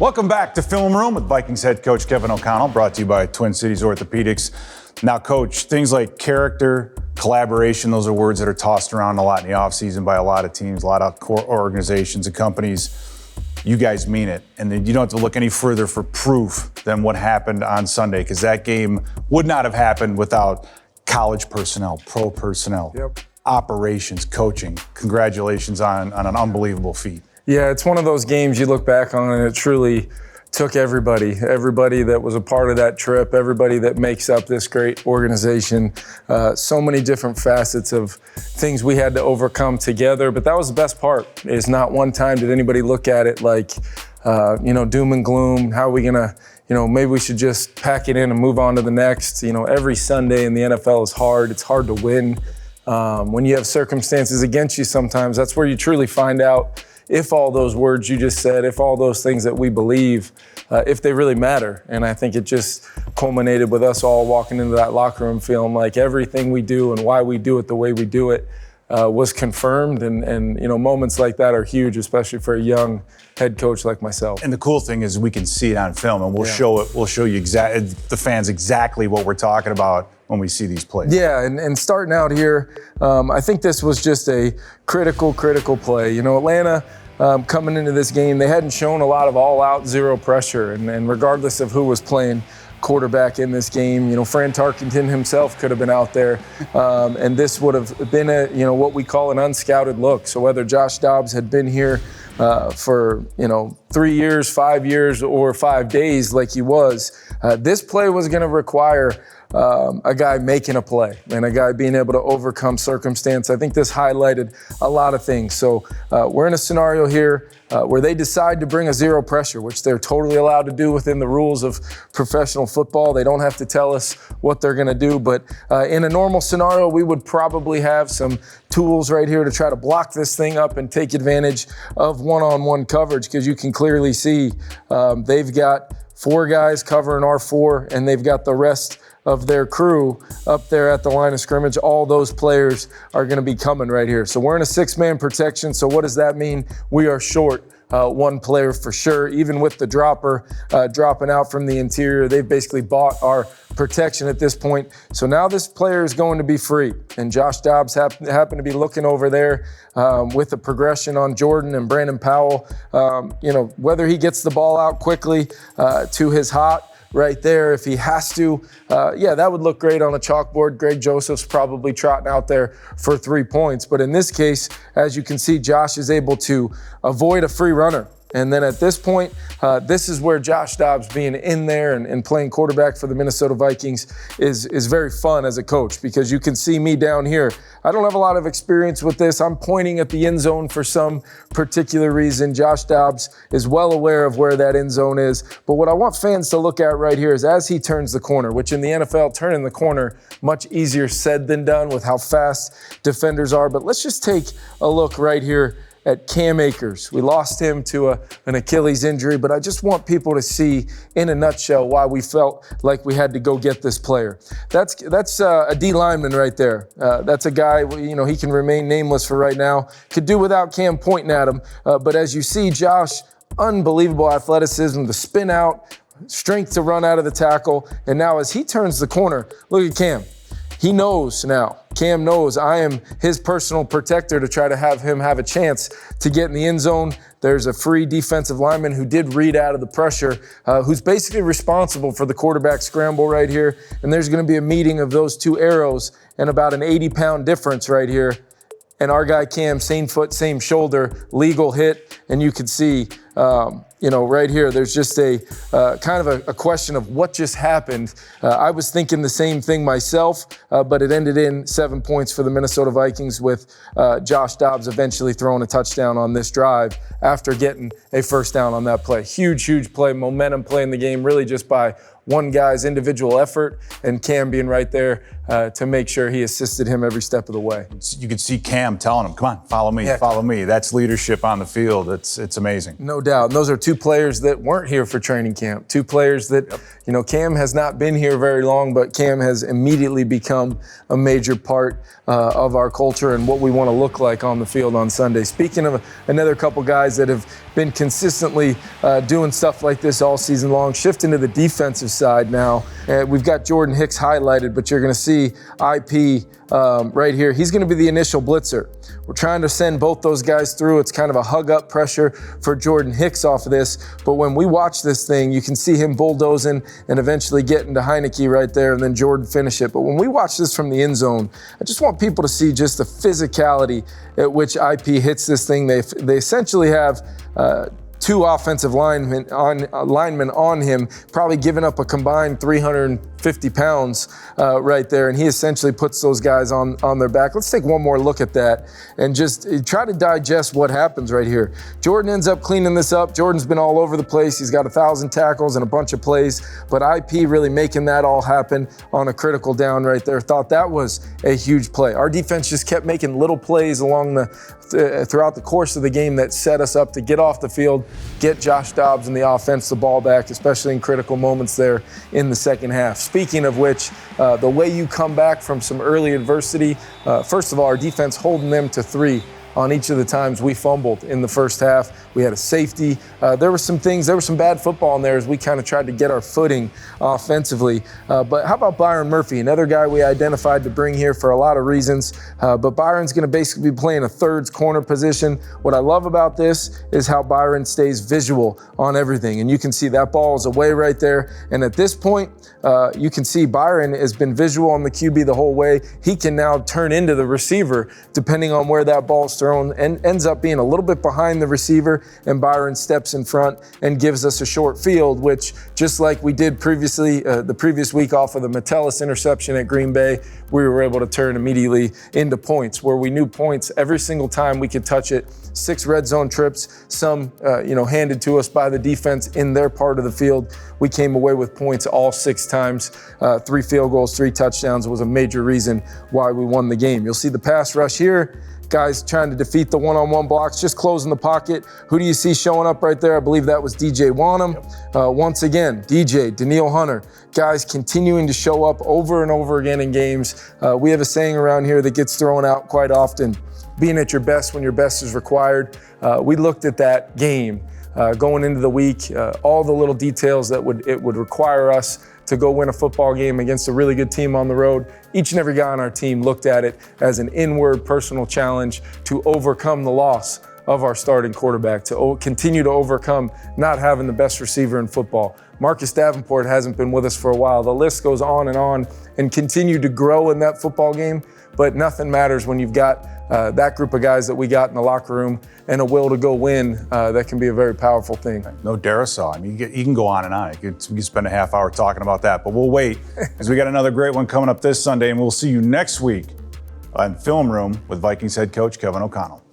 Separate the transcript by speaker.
Speaker 1: Welcome back to Film Room with Vikings head coach Kevin O'Connell, brought to you by Twin Cities Orthopedics. Now, Coach, things like character, collaboration, those are words that are tossed around a lot in the offseason by a lot of teams, a lot of core organizations and companies. You guys mean it. And then you don't have to look any further for proof than what happened on Sunday, because that game would not have happened without college personnel, pro personnel, operations, coaching. Congratulations on an unbelievable feat.
Speaker 2: Yeah, it's one of those games you look back on and it truly took everybody that was a part of that trip, everybody that makes up this great organization. So many different facets of things we had to overcome together, but that was the best part, is not one time did anybody look at it like, doom and gloom. How are we gonna, maybe we should just pack it in and move on to the next. Every Sunday in the NFL is hard. It's hard to win. When you have circumstances against you sometimes, that's where you truly find out if all those words you just said, if all those things that we believe, if they really matter. And I think it just culminated with us all walking into that locker room feeling like everything we do and why we do it the way we do it was confirmed. And moments like that are huge, especially for a young head coach like myself.
Speaker 1: And the cool thing is we can see it on film, and we'll show it. We'll show you the fans exactly what we're talking about when we see these plays.
Speaker 2: Yeah, and starting out here, I think this was just a critical play. Atlanta, coming into this game, they hadn't shown a lot of all-out zero pressure, and regardless of who was playing quarterback in this game, Fran Tarkenton himself could have been out there, and this would have been what we call an unscouted look. So whether Josh Dobbs had been here for 3 years, 5 years, or 5 days like he was, this play was going to require a guy making a play and a guy being able to overcome circumstance. I think this highlighted a lot of things. So we're in a scenario here where they decide to bring a zero pressure, which they're totally allowed to do within the rules of professional football. They don't have to tell us what they're going to do. But in a normal scenario, we would probably have some tools right here to try to block this thing up and take advantage of one-on-one coverage, because you can clearly see they've got 4 guys covering our 4, and they've got the rest of their crew up there at the line of scrimmage. All those players are going to be coming right here. So we're in a 6-man protection. So what does that mean? We are short 1 player for sure. Even with the dropper dropping out from the interior, they've basically bought our protection at this point. So now this player is going to be free. And Josh Dobbs happened to be looking over there with the progression on Jordan and Brandon Powell. Whether he gets the ball out quickly to his hot right there, if he has to, that would look great on a chalkboard. Greg Joseph's probably trotting out there for 3 points. But in this case, as you can see, Josh is able to avoid a free runner. And then at this point, this is where Josh Dobbs being in there and playing quarterback for the Minnesota Vikings is very fun as a coach, because you can see me down here. I don't have a lot of experience with this. I'm pointing at the end zone for some particular reason. Josh Dobbs is well aware of where that end zone is. But what I want fans to look at right here is as he turns the corner, which in the NFL, turning the corner, much easier said than done with how fast defenders are. But let's just take a look right here at Cam Akers. We lost him to an Achilles injury, but I just want people to see in a nutshell why we felt like we had to go get this player. That's a D lineman right there. That's a guy, he can remain nameless for right now. Could do without Cam pointing at him, but as you see, Josh, unbelievable athleticism, the spin out, strength to run out of the tackle, and now as he turns the corner, look at Cam. He knows now. Cam knows I am his personal protector to try to have him have a chance to get in the end zone. There's a free defensive lineman who did read out of the pressure, who's basically responsible for the quarterback scramble right here. And there's going to be a meeting of those 2 arrows and about an 80-pound difference right here. And our guy Cam, same foot, same shoulder, legal hit. And you can see, right here, there's just a kind of a question of what just happened. I was thinking the same thing myself, but it ended in 7 points for the Minnesota Vikings with Josh Dobbs eventually throwing a touchdown on this drive after getting a first down on that play. Huge play, momentum play in the game, really just by one guy's individual effort, and Cam being right there to make sure he assisted him every step of the way.
Speaker 1: You could see Cam telling him, come on, follow me, follow me. That's leadership on the field. It's amazing.
Speaker 2: No doubt. And those are two players that weren't here for training camp. Two players that, Cam has not been here very long, but Cam has immediately become a major part of our culture and what we want to look like on the field on Sunday. Speaking of another couple guys that have been consistently doing stuff like this all season long, shifting to the defensive side now. We've got Jordan Hicks highlighted, but you're going to see IP right here. He's going to be the initial blitzer. We're trying to send both those guys through. It's kind of a hug-up pressure for Jordan Hicks off of this. But when we watch this thing, you can see him bulldozing and eventually getting to Heineke right there, and then Jordan finish it. But when we watch this from the end zone, I just want people to see just the physicality at which IP hits this thing. They essentially have two offensive linemen on him, probably giving up a combined 350 pounds right there, and he essentially puts those guys on their back. Let's take one more look at that and just try to digest what happens right here. Jordan ends up cleaning this up. Jordan's been all over the place. He's got 1,000 tackles and a bunch of plays, but IP really making that all happen on a critical down right there. Thought that was a huge play. Our defense just kept making little plays along throughout the course of the game that set us up to get off the field, get Josh Dobbs and the offense the ball back, especially in critical moments there in the second half. Speaking of which, the way you come back from some early adversity, first of all, our defense holding them to 3 on each of the times we fumbled in the first half. We had a safety. There were some bad football in there as we kind of tried to get our footing offensively. But how about Byron Murphy, another guy we identified to bring here for a lot of reasons. But Byron's going to basically be playing a thirds corner position. What I love about this is how Byron stays visual on everything. And you can see that ball is away right there. And at this point, you can see Byron has been visual on the QB the whole way. He can now turn into the receiver depending on where that ball's thrown, and ends up being a little bit behind the receiver, and Byron steps in front and gives us a short field, which just like we did previously, the previous week off of the Metellus interception at Green Bay, we were able to turn immediately into points where we knew points every single time we could touch it. 6 red zone trips, some handed to us by the defense in their part of the field. We came away with points all 6 times. 3 field goals, 3 touchdowns was a major reason why we won the game. You'll see the pass rush here. Guys trying to defeat the one-on-one blocks, just closing the pocket. Who do you see showing up right there? I believe that was DJ Wanham. Once again, DJ, Danielle Hunter, guys continuing to show up over and over again in games. We have a saying around here that gets thrown out quite often, being at your best when your best is required. We looked at that game going into the week, all the little details that it would require us to go win a football game against a really good team on the road. Each and every guy on our team looked at it as an inward personal challenge to overcome the loss of our starting quarterback, to continue to overcome not having the best receiver in football. Marcus Davenport hasn't been with us for a while. The list goes on and continue to grow in that football game, but nothing matters when you've got that group of guys that we got in the locker room and a will to go win. That can be a very powerful thing.
Speaker 1: No Darisaw. I mean, you can go on and on. We can spend a half hour talking about that, but we'll wait because we got another great one coming up this Sunday, and we'll see you next week on Film Room with Vikings head coach Kevin O'Connell.